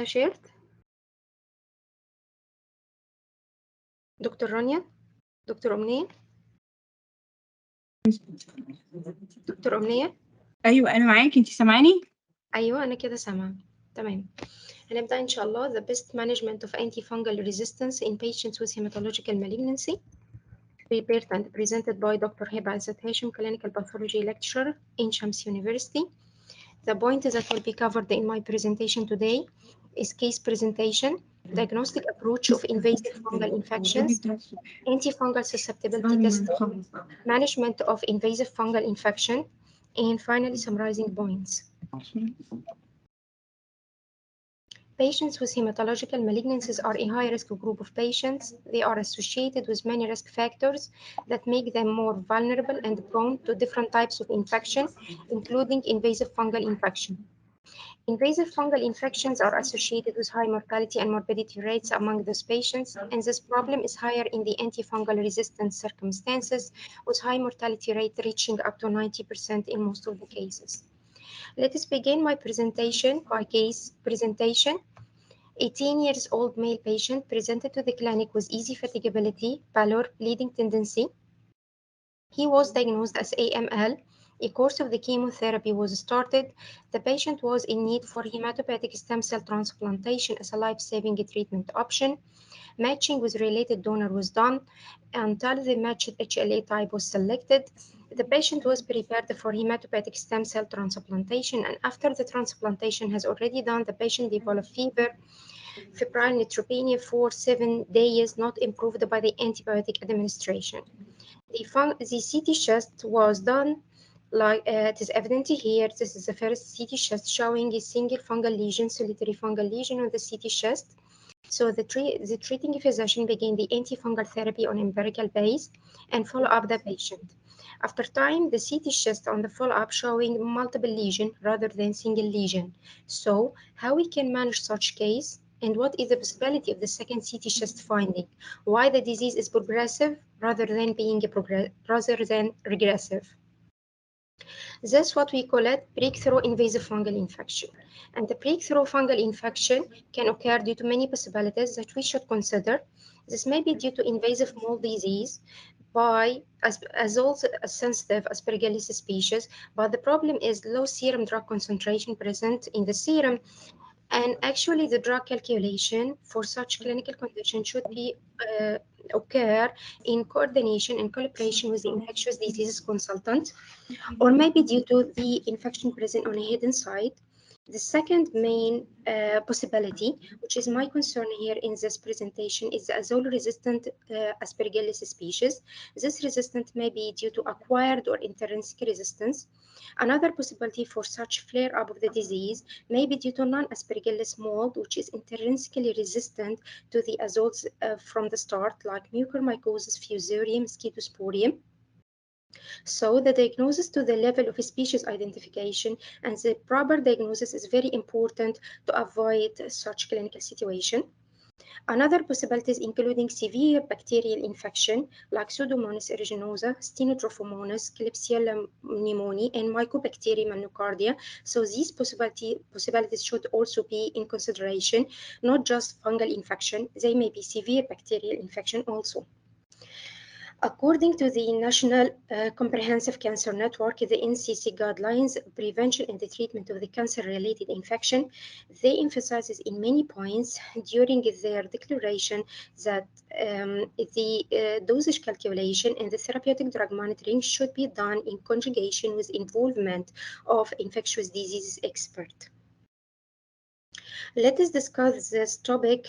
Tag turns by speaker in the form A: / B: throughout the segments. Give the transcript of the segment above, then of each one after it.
A: shared. دكتور رانيا، دكتور أمنية، دكتور أمنية.
B: ايوه انا معاكي، انت سامعاني؟
A: أيوة أنا كده سامعة. تمام. هنبدأ إن شاء الله the best management of antifungal resistance in patients with hematological malignancy, prepared and presented by Dr. Heba Izzat Hashim, clinical pathology lecturer in Shams University. The point that will be covered in my presentation today is case presentation, diagnostic approach of invasive fungal infections, antifungal susceptibility testing, management of invasive fungal infection, and finally summarizing points. Patients with hematological malignancies are a high-risk group of patients. They are associated with many risk factors that make them more vulnerable and prone to different types of infection, including invasive fungal infection. Invasive fungal infections are associated with high mortality and morbidity rates among those patients, and this problem is higher in the antifungal resistance circumstances, with high mortality rate reaching up to 90% in most of the cases. Let us begin my presentation by case presentation. 18 years old male patient presented to the clinic with easy fatigability, pallor, bleeding tendency. He was diagnosed as AML. A course of the chemotherapy was started. The patient was in need for hematopoietic stem cell transplantation as a life-saving treatment option. Matching with related donor was done until the matched HLA type was selected. The patient was prepared for hematopoietic stem cell transplantation, and after the transplantation has already done, the patient developed fever, febrile neutropenia for 7 days, not improved by the antibiotic administration. The CT chest was done like it is evident here. This is the first CT chest showing a single fungal lesion, solitary fungal lesion on the CT chest. So the treating physician began the antifungal therapy on empirical base and follow up the patient. After time, the CT chest on the follow-up showing multiple lesion rather than single lesion. So how we can manage such case? And what is the possibility of the second CT chest finding? Why the disease is progressive rather than regressive? That's what we call it breakthrough invasive fungal infection. And the breakthrough fungal infection can occur due to many possibilities that we should consider. This may be due to invasive mold disease by sensitive Aspergillus species, but the problem is low serum drug concentration present in the serum. And actually, the drug calculation for such clinical condition should be occur in coordination and collaboration with the infectious diseases consultant, or maybe due to the infection present on a hidden site. The second main possibility, which is my concern here in this presentation, is the azole-resistant Aspergillus species. This resistance may be due to acquired or intrinsic resistance. Another possibility for such flare-up of the disease may be due to non-Aspergillus mold, which is intrinsically resistant to the azoles from the start, like Mucormycosis, Fusarium, Scedosporium. So the diagnosis to the level of species identification and the proper diagnosis is very important to avoid such clinical situation. Another possibilities including severe bacterial infection like Pseudomonas aeruginosa, Stenotrophomonas, Klebsiella pneumoniae, and Mycobacterium nocardia. So these possibilities should also be in consideration, not just fungal infection. They may be severe bacterial infection also. According to the National Comprehensive Cancer Network, the NCC guidelines, prevention and the treatment of the cancer-related infection, they emphasize in many points during their declaration that the dosage calculation and the therapeutic drug monitoring should be done in conjugation with involvement of infectious diseases expert. Let us discuss this topic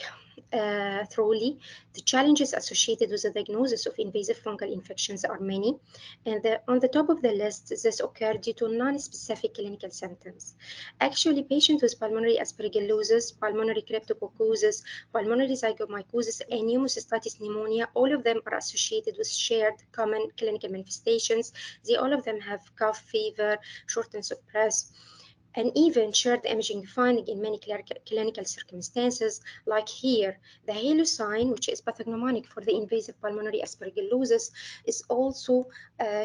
A: thoroughly. The challenges associated with the diagnosis of invasive fungal infections are many, and on the top of the list, this occurred due to non-specific clinical symptoms. Actually, patients with pulmonary aspergillosis, pulmonary cryptococcosis, pulmonary zygomycosis, and pneumocystitis pneumonia, all of them are associated with shared common clinical manifestations. All of them have cough, fever, shortness of breath. and even shared imaging finding in many clinical circumstances, like here, the halo sign, which is pathognomonic for the invasive pulmonary aspergillosis, is also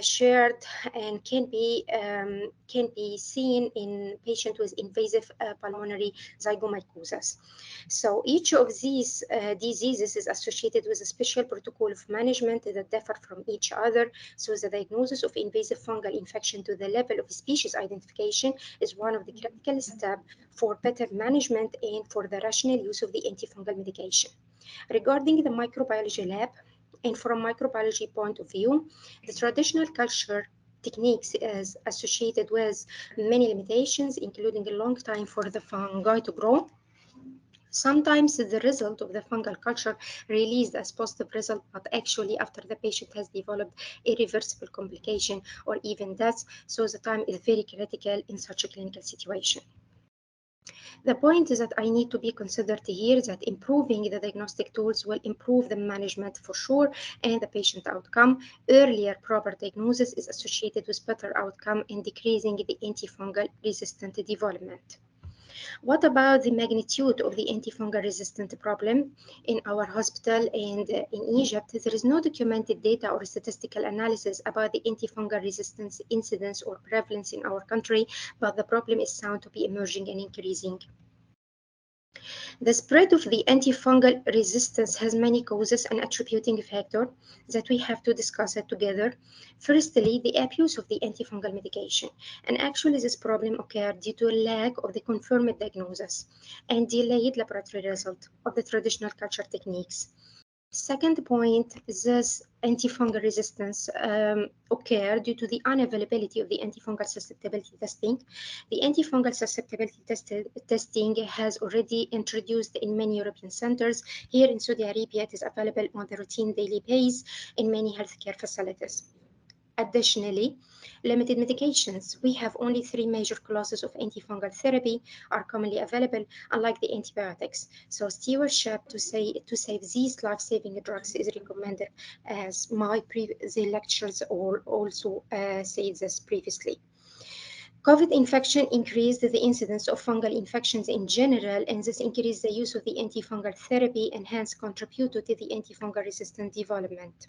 A: shared and can be seen in patients with invasive pulmonary zygomycosis. So each of these diseases is associated with a special protocol of management that differ from each other. So the diagnosis of invasive fungal infection to the level of species identification is one of the critical steps for better management and for the rational use of the antifungal medication. Regarding the microbiology lab, and from a microbiology point of view, the traditional culture techniques is associated with many limitations, including a long time for the fungi to grow. Sometimes the result of the fungal culture released as positive result, but actually after the patient has developed irreversible complication or even death, so the time is very critical in such a clinical situation. The point is that I need to be considered here that improving the diagnostic tools will improve the management for sure and the patient outcome. Earlier proper diagnosis is associated with better outcome in decreasing the antifungal resistant development. What about the magnitude of the antifungal resistant problem in our hospital and in Egypt? There is no documented data or statistical analysis about the antifungal resistance incidence or prevalence in our country, but the problem is sound to be emerging and increasing. The spread of the antifungal resistance has many causes and attributing factors that we have to discuss it together. Firstly, the abuse of the antifungal medication. And actually, this problem occurred due to a lack of the confirmed diagnosis and delayed laboratory result of the traditional culture techniques. Second point, this antifungal resistance occur due to the unavailability of the antifungal susceptibility testing. The antifungal susceptibility testing has already introduced in many European centers. Here in Saudi Arabia, it is available on the routine daily basis in many healthcare facilities. Additionally, limited medications. We have only three major classes of antifungal therapy are commonly available, unlike the antibiotics. So stewardship to save these life-saving drugs is recommended, as the lectures also said this previously. COVID infection increased the incidence of fungal infections in general, and this increased the use of the antifungal therapy and hence contributed to the antifungal resistant development.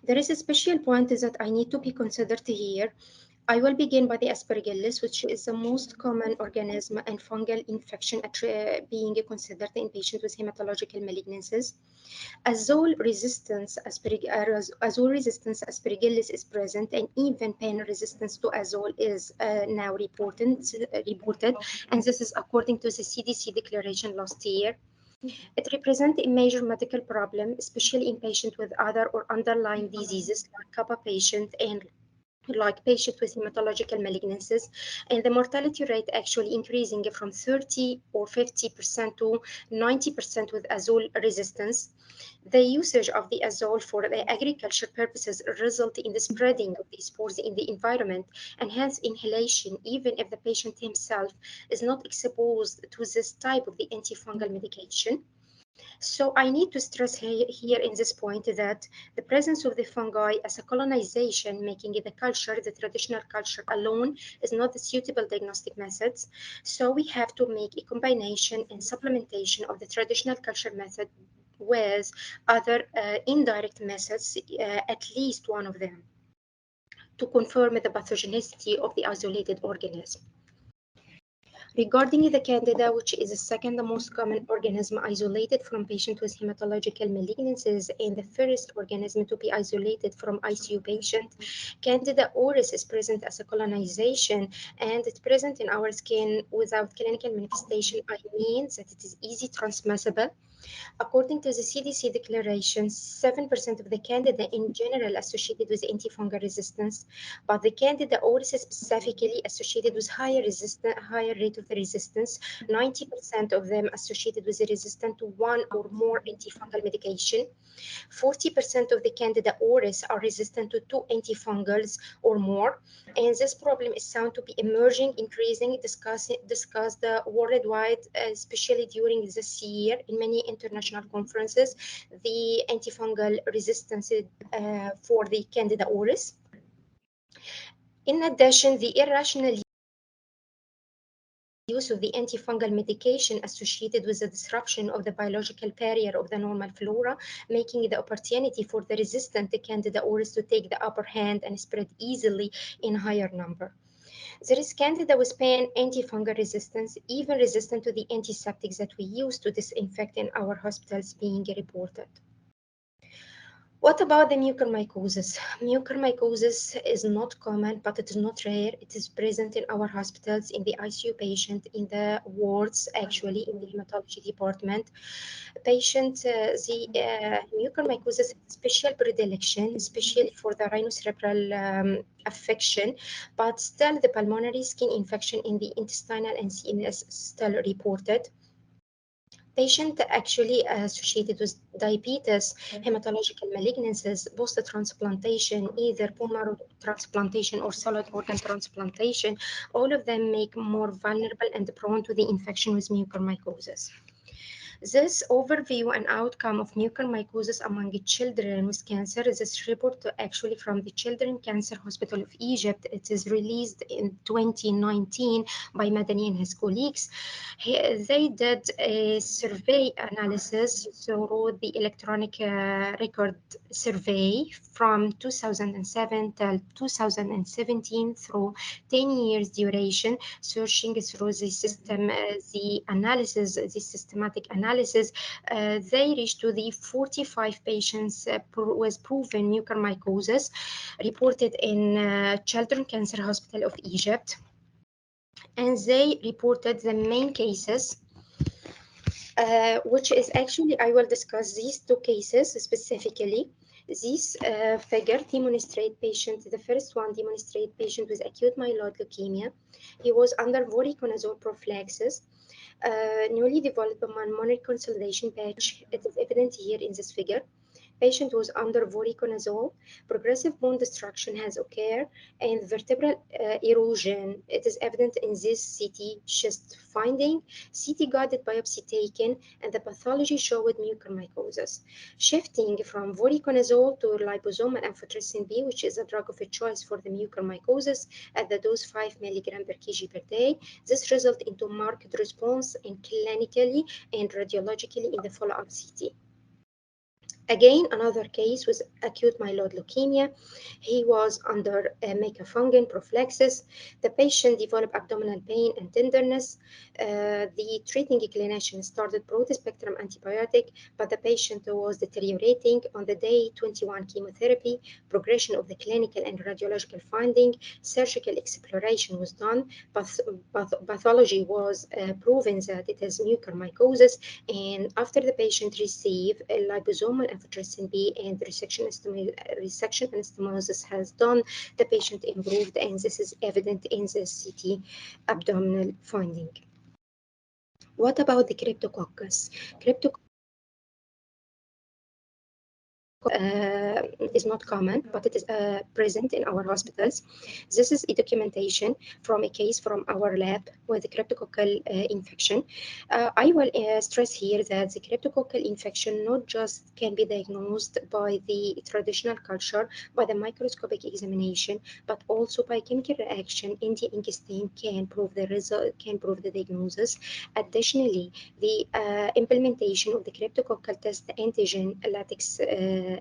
A: There is a special point that I need to be considered here. I will begin by the Aspergillus, which is the most common organism and fungal infection being considered in patients with hematological malignancies. Azole resistance Aspergillus is present, and even pain resistance to azole is now reported, and this is according to the CDC declaration last year. It represents a major medical problem, especially in patients with other or underlying diseases like kappa patient and like patients with hematological malignancies, and the mortality rate actually increasing from 30 or 50% to 90% with azole resistance. The usage of the azole for the agriculture purposes result in the spreading of the spores in the environment, and hence inhalation, even if the patient himself is not exposed to this type of the antifungal medication. So I need to stress here in this point that the presence of the fungi as a colonization, making the culture, the traditional culture alone, is not the suitable diagnostic methods. So we have to make a combination and supplementation of the traditional culture method with other indirect methods, at least one of them, to confirm the pathogenicity of the isolated organism. Regarding the Candida, which is the second most common organism isolated from patients with hematological malignancies and the first organism to be isolated from ICU patient, Candida auris is present as a colonization, and it's present in our skin without clinical manifestation. I mean that it is easy transmissible. According to the CDC declaration, 7% of the Candida in general associated with antifungal resistance, but the Candida auris is specifically associated with higher rate of the resistance. 90% of them associated with the resistance to one or more antifungal medication. 40% of the Candida auris are resistant to two antifungals or more, and this problem is sound to be emerging, increasing, discussed worldwide, especially during this year in many international conferences, the antifungal resistance for the Candida auris. In addition, the irrational use of the antifungal medication associated with the disruption of the biological barrier of the normal flora, making the opportunity for the resistant candida auris to take the upper hand and spread easily in higher number. There is candida with pan antifungal resistance, even resistant to the antiseptics that we use to disinfect in our hospitals being reported. What about the mucormycosis? Mucormycosis is not common, but it is not rare. It is present in our hospitals, in the ICU patient, in the wards, actually, in the hematology department. The mucormycosis is special predilection, especially for the rhinocerebral affection, but still the pulmonary skin infection in the intestinal and CNS still reported. Patient actually associated with diabetes, hematological malignancies, post-transplantation, either bone marrow transplantation or solid organ transplantation, all of them make more vulnerable and prone to the infection with mucormycosis. This overview and outcome of mucormycosis among children with cancer is this report actually from the Children's Cancer Hospital of Egypt. It is released in 2019 by Madani and his colleagues. They did a survey analysis through the electronic record survey from 2007 till 2017 through 10 years duration, searching through the system, the analysis, the systematic analysis. They reached to the 45 patients with proven mucormycosis reported in Children's Cancer Hospital of Egypt. And they reported the main cases, which is actually, I will discuss these two cases specifically. This figure demonstrate patient, the first one demonstrate patient with acute myeloid leukemia. He was under voriconazole prophylaxis, newly developed pulmonary consolidation patch. It is evident here in this figure. Patient was under voriconazole, progressive bone destruction has occurred, and vertebral erosion. It is evident in this CT chest finding. CT guided biopsy taken, and the pathology showed mucormycosis. Shifting from voriconazole to liposomal amphotericin B, which is a drug of choice for the mucormycosis, at the dose 5 mg per kg per day. This result into marked response in clinically and radiologically in the follow-up CT. Again, another case was acute myeloid leukemia. He was under mecafungin prophylaxis. The patient developed abdominal pain and tenderness. The treating clinician started broad-spectrum antibiotic, but the patient was deteriorating. On the day 21 chemotherapy, progression of the clinical and radiological finding, surgical exploration was done, pathology was proven that it is mucormycosis, and after the patient received liposomal amphotericin B and resection anastomosis has done, the patient improved, and this is evident in the CT abdominal finding. What about the cryptococcus? Is not common, but it is present in our hospitals. This is a documentation from a case from our lab with cryptococcal infection. I will stress here that the cryptococcal infection not just can be diagnosed by the traditional culture, by the microscopic examination, but also by chemical reaction in the ink stain can prove the result, can prove the diagnosis. Additionally, the implementation of the cryptococcal test antigen latex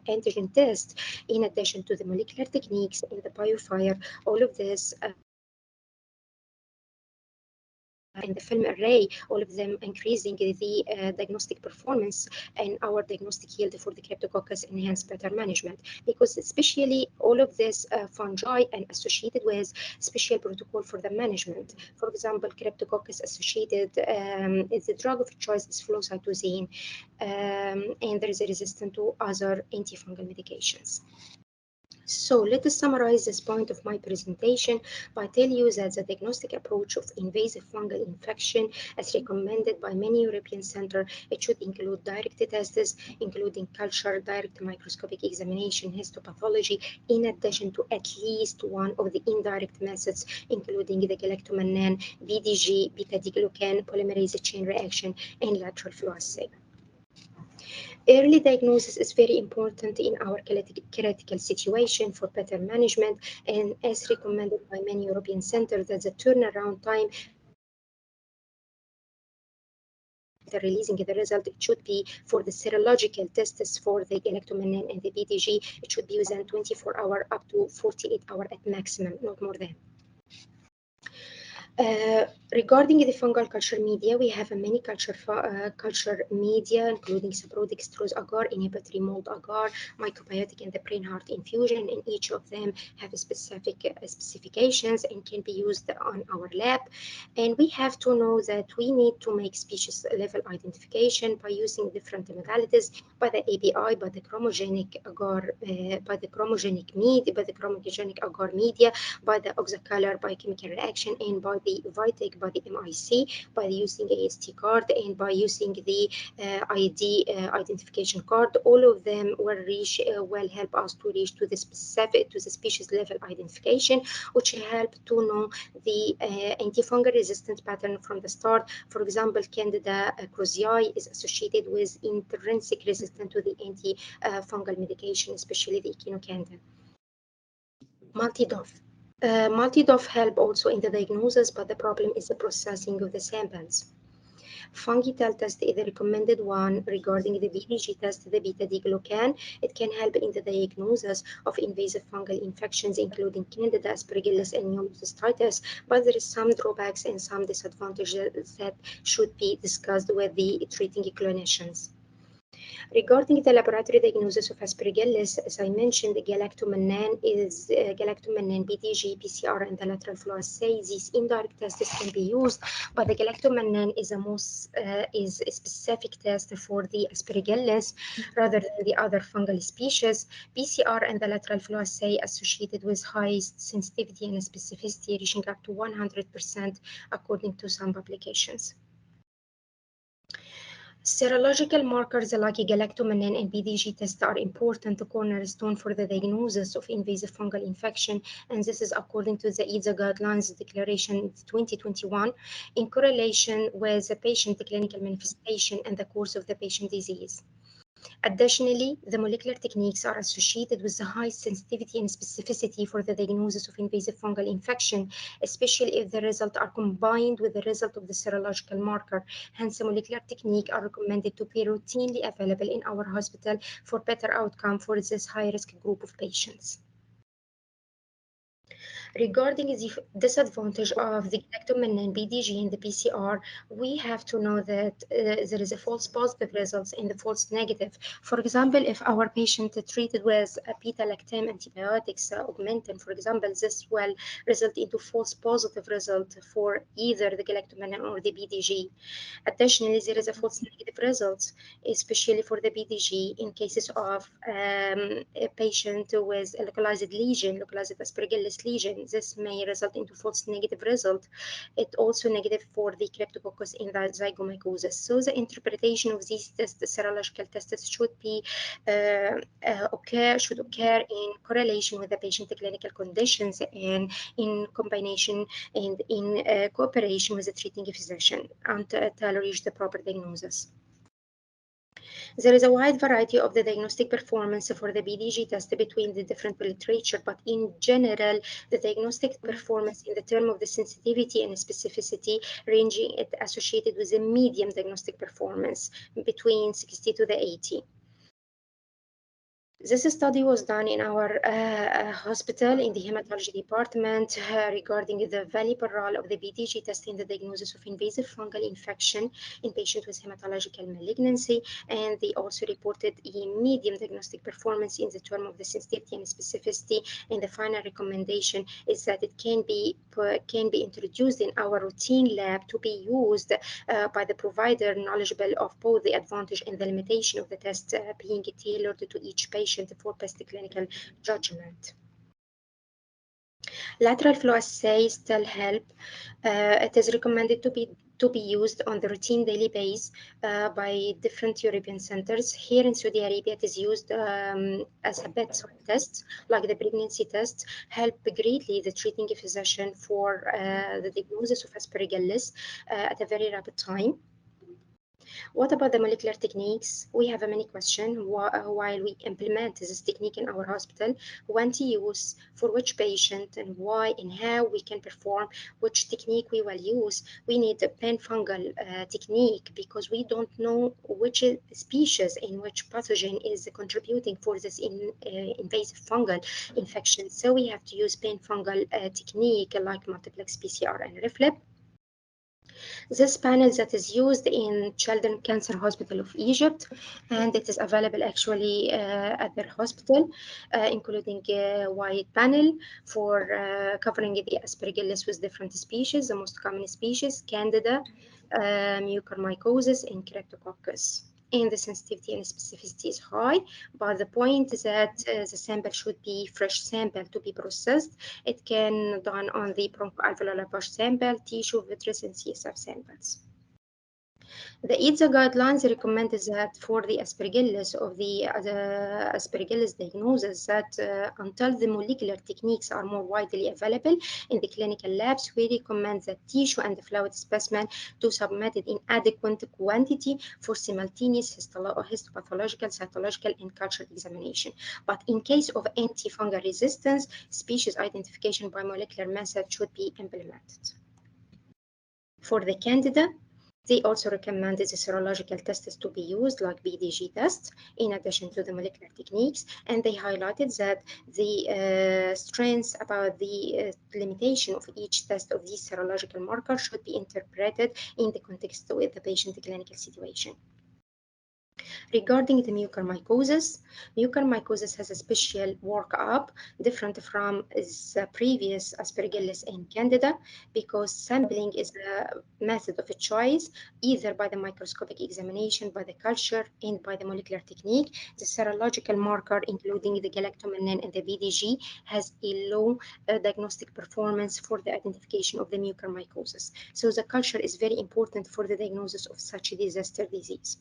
A: antigen test, in addition to the molecular techniques in the biofire, all of this and the film array, all of them increasing the diagnostic performance and our diagnostic yield for the cryptococcus enhanced better management, because especially all of this fungi and associated with special protocol for the management. For example, cryptococcus associated is the drug of choice is flucytosine, and there is a resistance to other antifungal medications. So let us summarize this point of my presentation by telling you that the diagnostic approach of invasive fungal infection as recommended by many European centers, it should include direct tests, including culture, direct microscopic examination, histopathology, in addition to at least one of the indirect methods, including the galactomannan, BDG, beta-glucan, polymerase chain reaction, and lateral flow assay. Early diagnosis is very important in our critical situation for better management, and as recommended by many European centers, that the turnaround time after releasing the result, it should be for the serological tests for the galactomannan and the BDG, it should be within 24 hours up to 48 hours at maximum, not more than. Regarding the fungal culture media, we have a many culture media, including sabrodextrose agar, inhibitory mold agar, microbiotic, and the brain heart infusion, and each of them have specific specifications and can be used on our lab. And we have to know that we need to make species level identification by using different modalities, by the ABI, by the chromogenic agar, by the chromogenic media, by the chromogenic agar media, by the oxocolor biochemical reaction, and by the VITEC, by the MIC, by using AST card, and by using the ID identification card. All of them will help us to reach to the specific, to the species level identification, which help to know the antifungal resistant pattern from the start. For example, Candida krusei is associated with intrinsic resistance to the antifungal medication, especially the echinocandin. Multi-DOF. Multi-DOF help also in the diagnosis, but the problem is the processing of the samples. Fungital test is the recommended one regarding the BDG test, the beta-D-glucan. It can help in the diagnosis of invasive fungal infections, including Candida, Aspergillus, and pneumocystitis, but there is some drawbacks and some disadvantages that should be discussed with the treating clinicians. Regarding the laboratory diagnosis of Aspergillus, as I mentioned, galactomannan is galactomannan, BDG, PCR, and the lateral flow assay. These indirect tests can be used, but the galactomannan is a specific test for the Aspergillus rather than the other fungal species. PCR and the lateral flow assay associated with high sensitivity and specificity, reaching up to 100% according to some publications. Serological markers like galactomannan and BDG tests are important cornerstone for the diagnosis of invasive fungal infection, and this is according to the EASA guidelines declaration 2021 in correlation with the patient clinical manifestation and the course of the patient disease. Additionally, the molecular techniques are associated with the high sensitivity and specificity for the diagnosis of invasive fungal infection, especially if the results are combined with the result of the serological marker. Hence, the molecular technique are recommended to be routinely available in our hospital for better outcome for this high-risk group of patients. Regarding the disadvantage of the galactomannan BDG in the PCR, we have to know that there is a false positive results and the false negative. For example, if our patient treated with a beta-lactam antibiotics, augmentin, for example, this will result into false positive result for either the galactomannan or the BDG. Additionally, there is a false negative results, especially for the BDG in cases of a patient with a localized lesion, localized Aspergillus lesion. This may result into false negative result. It also negative for the Cryptococcus in the zygomycosis. So the interpretation of these tests, the serological tests, should occur in correlation with the patient clinical conditions and in combination and in cooperation with the treating physician until reach the proper diagnosis. There is a wide variety of the diagnostic performance for the BDG test between the different literature, but in general, the diagnostic performance in the term of the sensitivity and specificity ranging it associated with a medium diagnostic performance between 60 to the 80. This study was done in our hospital in the hematology department regarding the valuable role of the BDG test in the diagnosis of invasive fungal infection in patients with hematological malignancy, and they also reported a medium diagnostic performance in the term of the sensitivity and specificity. And the final recommendation is that it can be introduced in our routine lab to be used by the provider knowledgeable of both the advantage and the limitation of the test being tailored to each patient for best clinical judgment. Lateral flow assay still help. It is recommended to be used on the routine daily basis by different European centers. Here in Saudi Arabia, it is used as a bedside test, like the pregnancy test, help greatly the treating physician for the diagnosis of Aspergillus at a very rapid time. What about the molecular techniques? We have a many questions while we implement this technique in our hospital. When to use, for which patient, and why and how we can perform, which technique we will use. We need a pan-fungal technique because we don't know which species in which pathogen is contributing for this invasive fungal infection. So we have to use pan-fungal technique like multiplex PCR and reflect. This panel that is used in Children's Cancer Hospital of Egypt, and it is available actually at their hospital, including a wide panel for covering the aspergillus with different species, the most common species, Candida, mucormycosis, and Cryptococcus. And the sensitivity and specificity is high, but the point is that the sample should be fresh sample to be processed. It can done on the bronchoalveolar lavage sample, tissue, vitreous, and CSF samples. The EATSA guidelines recommend that for the aspergillus of the aspergillus diagnosis that until the molecular techniques are more widely available in the clinical labs, we recommend that tissue and fluid specimen to submitted in adequate quantity for simultaneous histopathological, cytological, and cultural examination. But in case of antifungal resistance, species identification by molecular method should be implemented. For the candida, they also recommended the serological tests to be used, like BDG tests, in addition to the molecular techniques. And they highlighted that the strengths about the limitation of each test of these serological markers should be interpreted in the context with the patient clinical situation. Regarding the mucormycosis has a special workup different from the previous aspergillus and candida because sampling is a method of a choice either by the microscopic examination, by the culture, and by the molecular technique. The serological marker, including the galactomannan and the VDG, has a low diagnostic performance for the identification of the mucormycosis. So the culture is very important for the diagnosis of such a disaster disease.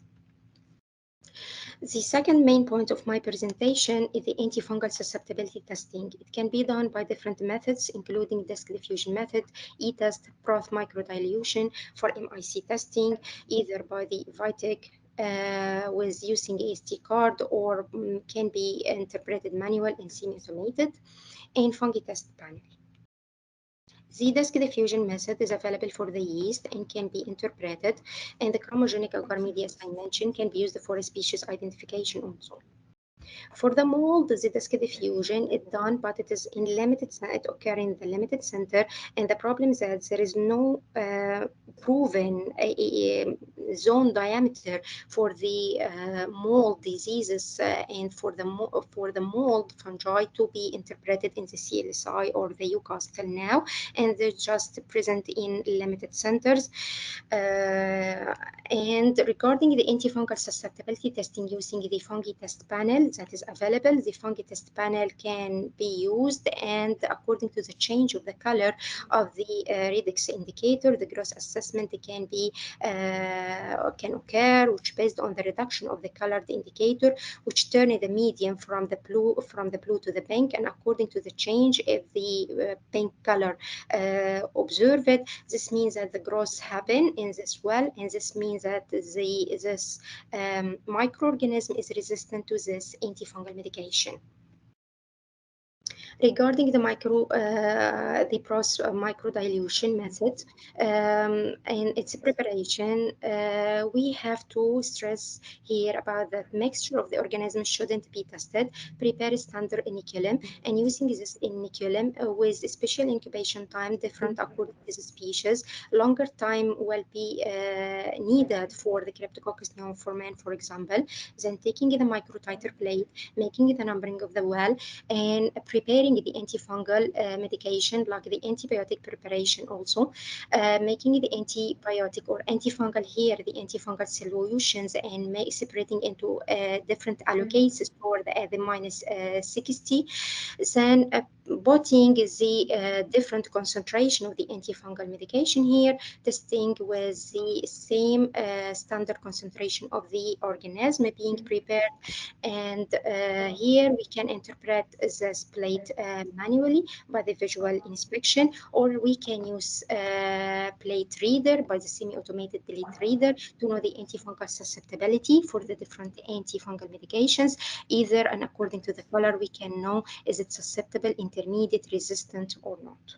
A: The second main point of my presentation is the antifungal susceptibility testing. It can be done by different methods, including disk diffusion method, e-test, broth microdilution for MIC testing, either by the VITEC with using AST card or can be interpreted manual and semi-automated, and fungi test panel. The disk diffusion method is available for the yeast and can be interpreted, and the chromogenic agar media, as I mentioned, can be used for species identification also. For the mold, the disk diffusion is done, but it is in limited, it occurs in the limited center, and the problem is that there is no proven zone diameter for the mold diseases and for the mold fungi to be interpreted in the CLSI or the UCAS till now, and they're just present in limited centers. And regarding the antifungal susceptibility testing using the fungi test panel that is available, the fungi test panel can be used, and according to the change of the color of the Redex indicator, the gross assessment can occur, which based on the reduction of the colored indicator, which turn the medium from the blue to the pink, and according to the change if the pink color observed, this means that the growth happen in this well, and this means that this microorganism is resistant to this antifungal medication. Regarding the microdilution method and its preparation, we have to stress here about that mixture of the organisms shouldn't be tested. Prepare standard inoculum, and using this inoculum with special incubation time different according to the species. Longer time will be needed for the Cryptococcus neoformans, for example. Then taking the microtiter plate, making the numbering of the well, and preparing the antifungal medication like the antibiotic preparation also, making the antibiotic or antifungal here, the antifungal solutions, and separating into different allocates for the minus 60. Then putting the different concentration of the antifungal medication here, testing with the same standard concentration of the organism being prepared. And here we can interpret this plate manually by the visual inspection, or we can use plate reader by the semi-automated plate reader to know the antifungal susceptibility for the different antifungal medications. Either, and according to the color, we can know is it susceptible, intermediate, resistant, or not.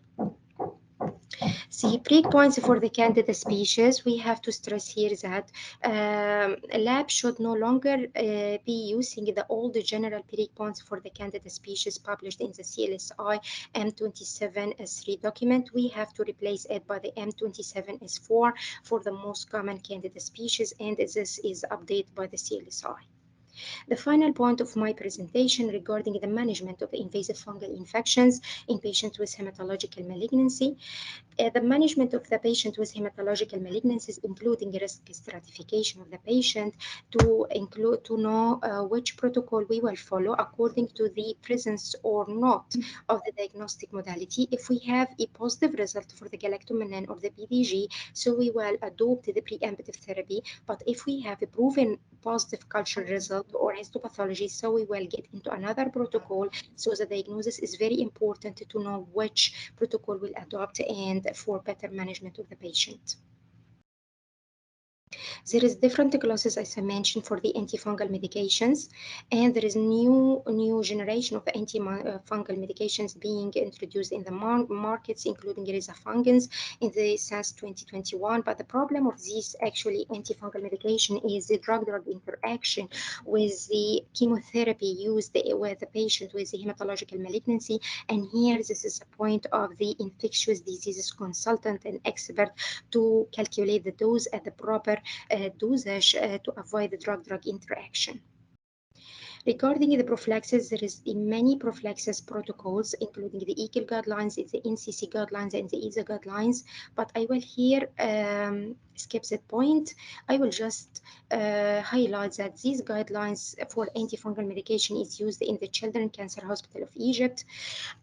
A: See, breakpoints for the Candida species, we have to stress here that a lab should no longer be using the old general breakpoints for the Candida species published in the CLSI M27S3 document. We have to replace it by the M27S4 for the most common Candida species, and this is updated by the CLSI. The final point of my presentation regarding the management of invasive fungal infections in patients with hematological malignancy. The management of the patient with hematological malignancies, including risk stratification of the patient, to know which protocol we will follow according to the presence or not of the diagnostic modality. If we have a positive result for the galactomannan or the PDG, so we will adopt the preemptive therapy. But if we have a proven positive culture result or histopathology, so we will get into another protocol. So the diagnosis is very important to know which protocol will adopt and for better management of the patient. There is different classes, as I mentioned, for the antifungal medications, and there is new generation of antifungal medications being introduced in the markets, including risafungins in the since 2021. But the problem of this actually antifungal medication is the drug-drug interaction with the chemotherapy used with the patient with the hematological malignancy. And here, this is a point of the infectious diseases consultant and expert to calculate the dose at the proper dosage to avoid the drug-drug interaction. Regarding the prophylaxis, there is many prophylaxis protocols, including the ECOL guidelines, the NCC guidelines, and the ESA guidelines. But I will here skip that point. I will just highlight that these guidelines for antifungal medication is used in the Children's Cancer Hospital of Egypt.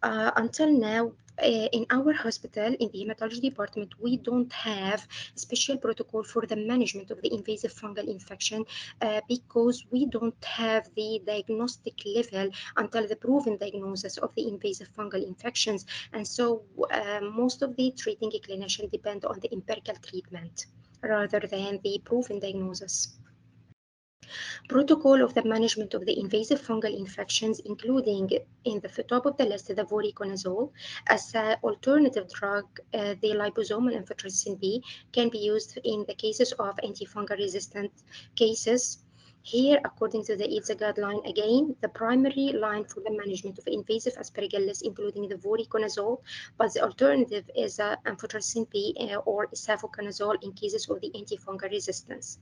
A: Until now, in our hospital, in the hematology department, we don't have a special protocol for the management of the invasive fungal infection because we don't have the diagnostic level until the proven diagnosis of the invasive fungal infections. And so most of the treating clinicians depend on the empirical treatment rather than the proven diagnosis. Protocol of the management of the invasive fungal infections, including in the top of the list the voriconazole as an alternative drug. The liposomal amphotericin B can be used in the cases of antifungal resistant cases. Here, according to the ESA guideline, again, the primary line for the management of invasive aspergillus, including the voriconazole, but the alternative is amphotericin B or isavuconazole in cases of the antifungal resistance.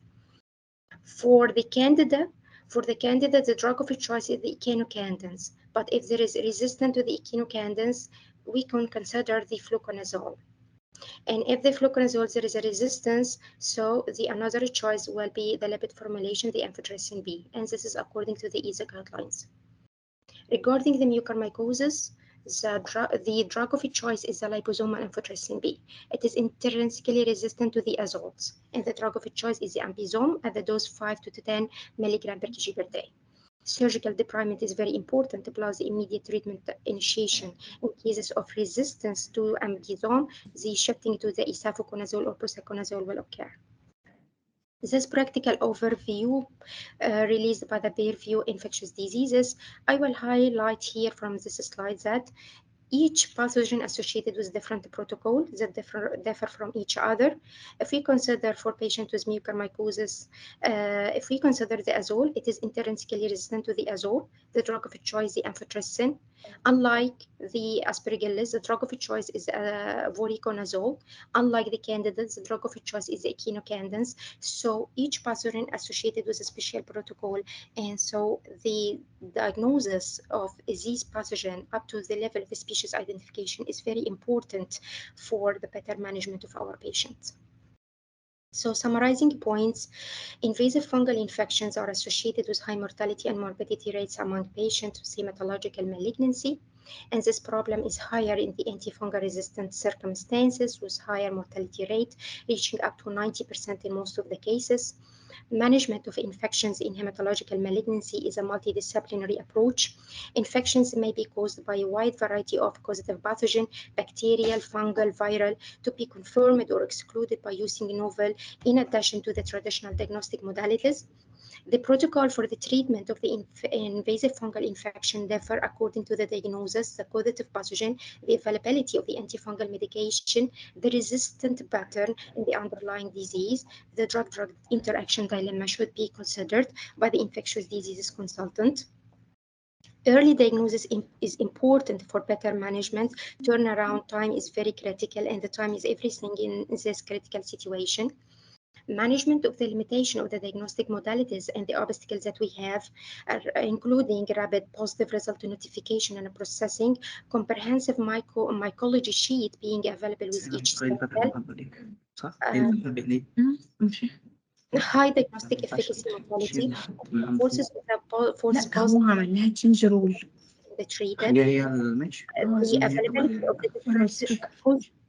A: For the candida, the drug of choice is the echinocandins. But if there is resistance to the echinocandins, we can consider the fluconazole. And if the fluconazole there is a resistance, so the another choice will be the lipid formulation, the amphotericin B, and this is according to the ESA guidelines. Regarding the mucormycosis, the drug of choice is the liposomal amphotericin B. It is intrinsically resistant to the azoles, and the drug of choice is the ampizome at the dose 5 to 10 milligram per kg per day. Surgical debridement is very important, plus immediate treatment initiation. In cases of resistance to ampizome, the shifting to the isavuconazole or posaconazole will occur. This practical overview released by the Bearview Infectious Diseases, I will highlight here from this slide that each pathogen associated with different protocols that differ from each other. If we consider for patients with mucormycosis, if we consider the azole, it is intrinsically resistant to the azole, the drug of choice, the amphotericin. Unlike the aspergillus, the drug of choice is voriconazole. Unlike the candidates, the drug of choice is echinocandins. So each pathogen associated with a special protocol, and so the diagnosis of this pathogen up to the level of species identification is very important for the better management of our patients. So summarizing points, invasive fungal infections are associated with high mortality and morbidity rates among patients with hematological malignancy. And this problem is higher in the antifungal resistant circumstances with higher mortality rate, reaching up to 90% in most of the cases. Management of infections in hematological malignancy is a multidisciplinary approach. Infections may be caused by a wide variety of causative pathogen, bacterial, fungal, viral, to be confirmed or excluded by using novel in addition to the traditional diagnostic modalities. The protocol for the treatment of the invasive fungal infection differ according to the diagnosis, the causative pathogen, the availability of the antifungal medication, the resistant pattern in the underlying disease. The drug-drug interaction dilemma should be considered by the infectious diseases consultant. Early diagnosis is important for better management. Turnaround time is very critical, and the time is everything in this critical situation. Management of the limitation of the diagnostic modalities and the obstacles that we have are including rapid positive result notification and processing, comprehensive mycology sheet being available with each sample, high diagnostic efficacy mortality, forces of the false positive the treated,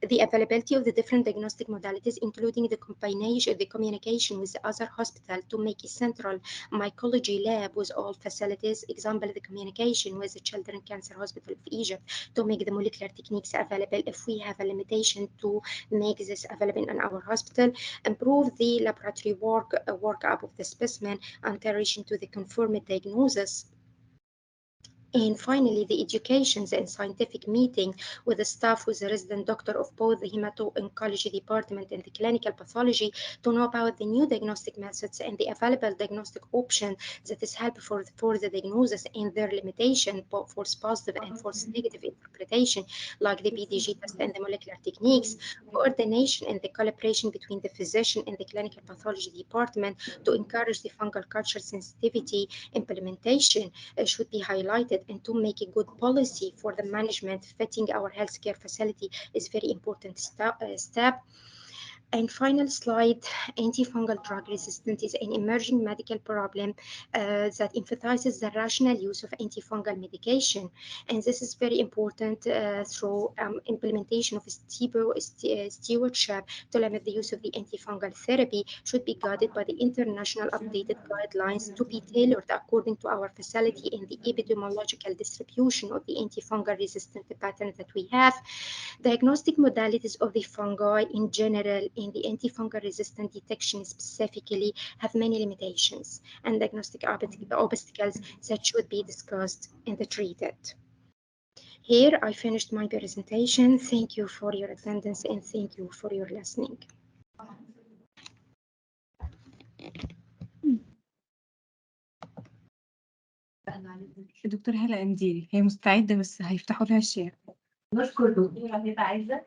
A: the availability of the different diagnostic modalities, including the combination, the communication with the other hospital to make a central mycology lab with all facilities. Example, the communication with the Children's Cancer Hospital of Egypt to make the molecular techniques available if we have a limitation to make this available in our hospital. Improve the laboratory workup of the specimen until reaching to the confirmed diagnosis. And finally, the educations and scientific meeting with the staff, with the resident doctor of both the hemato-oncology department and the clinical pathology to know about the new diagnostic methods and the available diagnostic option that is helpful for the diagnosis and their limitation, both false positive and false negative interpretation, like the PDG test and the molecular techniques. Coordination and the collaboration between the physician and the clinical pathology department to encourage the fungal culture sensitivity implementation should be highlighted, and to make a good policy for the management fitting our healthcare facility is very important step. And final slide, antifungal drug resistance is an emerging medical problem that emphasizes the rational use of antifungal medication. And this is very important through implementation of stewardship to limit the use of the antifungal therapy should be guided by the international updated guidelines to be tailored according to our facility and the epidemiological distribution of the antifungal resistant pattern that we have. Diagnostic modalities of the fungi in general and the antifungal resistant detection specifically have many limitations and diagnostic obstacles that should be discussed and treated. Here I finished my presentation. Thank you for your attendance and thank you for your listening.
B: دكتور هلا انديري هي مستعدة بس هيفتحوا لها الشير. نشكر دكتورة هبة عايزة